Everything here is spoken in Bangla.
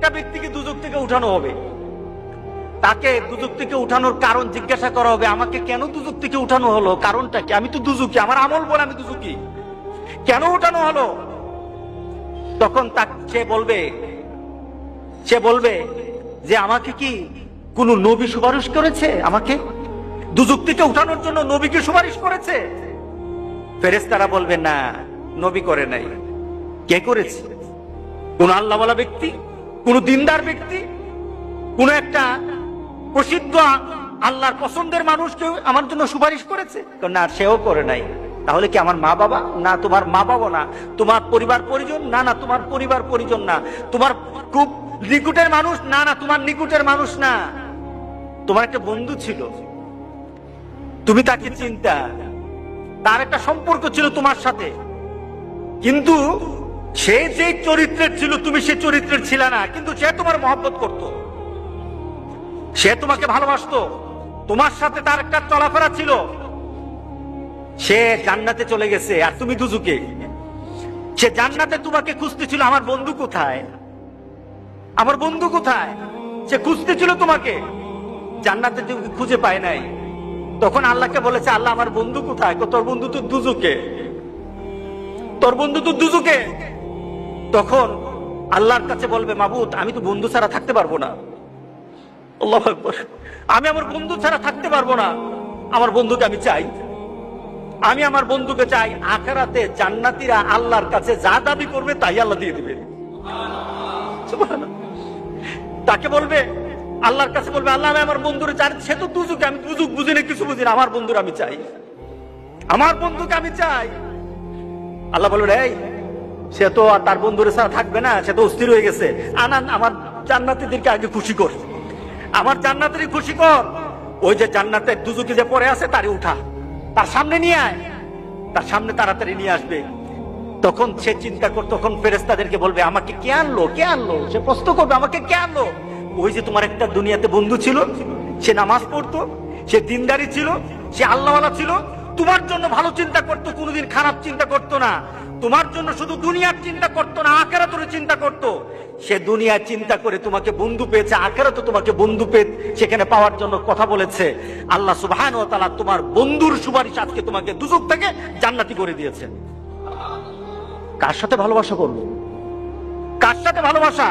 একটা ব্যক্তিকে দুজক থেকে উঠানো হবে, তাকে দুজক থেকে উঠানোর কারণ জিজ্ঞাসা করা হবে, আমাকে কেন দুজক থেকে উঠানো হলো, কারণটা কি? আমি তো দুজকি, আমার আমল বলে আমি দুজকি, কেন উঠানো হলো? তখন সে বলবে যে আমাকে কি কোন নবী সুপারিশ করেছে? আমাকে দুজক থেকে উঠানোর জন্য নবীকে সুপারিশ করেছে? ফেরেশতারা বলবে না, নবী করে নাই। কে করেছে? কোন আল্লাহওয়ালা ব্যক্তি, কোন দিনদার ব্যক্তি, কোন একটা প্রসিদ্ধ আল্লাহর পছন্দের মানুষ কেউ আমার জন্য সুপারিশ করেছে? না, সেও করে নাই। তাহলে কি আমার মা বাবা? না, তোমার মা বাবা না। তোমার পরিবার পরিজন? না, না, তোমার পরিবার পরিজন না। তোমার খুব নিকটের মানুষ? না, না, তোমার নিকটের মানুষ না। তোমার একটা বন্ধু ছিল, তুমি তাকে চিন্তা, তার একটা সম্পর্ক ছিল তোমার সাথে, কিন্তু সে যে চরিত্রের ছিল তুমি সে চরিত্রের ছিল না, কিন্তু সে তোমার মহব্বত করত, সে তোমাকে ভালোবাসতো, তোমার সাথে তার একটা চলাফেরা ছিল। সে জান্নাতে চলে গেছে আর তুমি দুজকে। সে জান্নাতে তোমাকে খুঁজতেছিল, আমার বন্ধু কোথায়, আমার বন্ধু কোথায়? সে খুঁজতেছিল তোমাকে, জান্নাতে তুমি খুঁজে পায় নাই। তখন আল্লাহকে বলেছে, আল্লাহ আমার বন্ধু কোথায়? তোর বন্ধু তো দুজকে, তোর বন্ধু তো দুজকে। তখন আল্লাহর কাছে বলবে, মাবুদ আমি তো বন্ধু ছাড়া থাকতে পারবো না। আল্লাহু আকবার, আমি আমার বন্ধু ছাড়া থাকতে পারবো না, আমার বন্ধুকে আমি চাই, আমি আমার বন্ধুকে চাই। আখিরাতে জান্নাতীরা আল্লাহর কাছে যা দাবি করবে তাই আল্লাহ দিয়ে দিবে। সুবহানাল্লাহ। তাকে বলবে, আল্লাহর কাছে বলবে, আল্লাহ আমি আমার বন্ধুরে চাই, সে তো দুজকে, আমি দুজক বুঝি না, কিছু বুঝি না, আমার বন্ধুর আমি চাই, আমার বন্ধুকে আমি চাই। আল্লাহ বলবে, এই সে তো আর তার বন্ধুরে ছাড়া থাকবে না, সে তো অস্থির হয়ে গেছে, আনান আমার জান্নাতীদেরকে আগে খুশি কর, আমার জান্নাতেরই খুশি কর। ওই যে জান্নাতের দুজকে যে পড়ে আছে তারে উঠা, তার সামনে নিয়ে আয়, তার সামনে তাড়াতাড়ি নিয়ে আসবে। তখন সে চিন্তা কর, তখন ফেরেশতাদেরকে বলবে, আমাকে কে আনলো, কে আনলো? সে প্রশ্ন করবে, আমাকে কে আনলো? ওই যে তোমার একটা দুনিয়াতে বন্ধু ছিল, সে নামাজ পড়তো, সে দিনদারি ছিল, সে আল্লাহওয়ালা ছিল, তোমার জন্য ভালো চিন্তা করতো, কোনোদিন খারাপ চিন্তা করতো না, তোমার জন্য শুধু দুনিয়ার চিন্তা করতো না, আখিরাতের চিন্তা করতো। সে দুনিয়ার চিন্তা করে তোমাকে বন্ধু পেয়েছে, আখিরাতে তোমাকে বন্ধু পেয়ে সেখানে পাওয়ার জন্য কথা বলেছে। আল্লাহ সুবহানাহু ওয়া তাআলা তোমার বন্ধুর সুপারিশ আজকে তোমাকে দুজক থেকে জান্নাতি করে দিয়েছে। কার সাথে ভালোবাসা করবো? কার সাথে ভালোবাসা?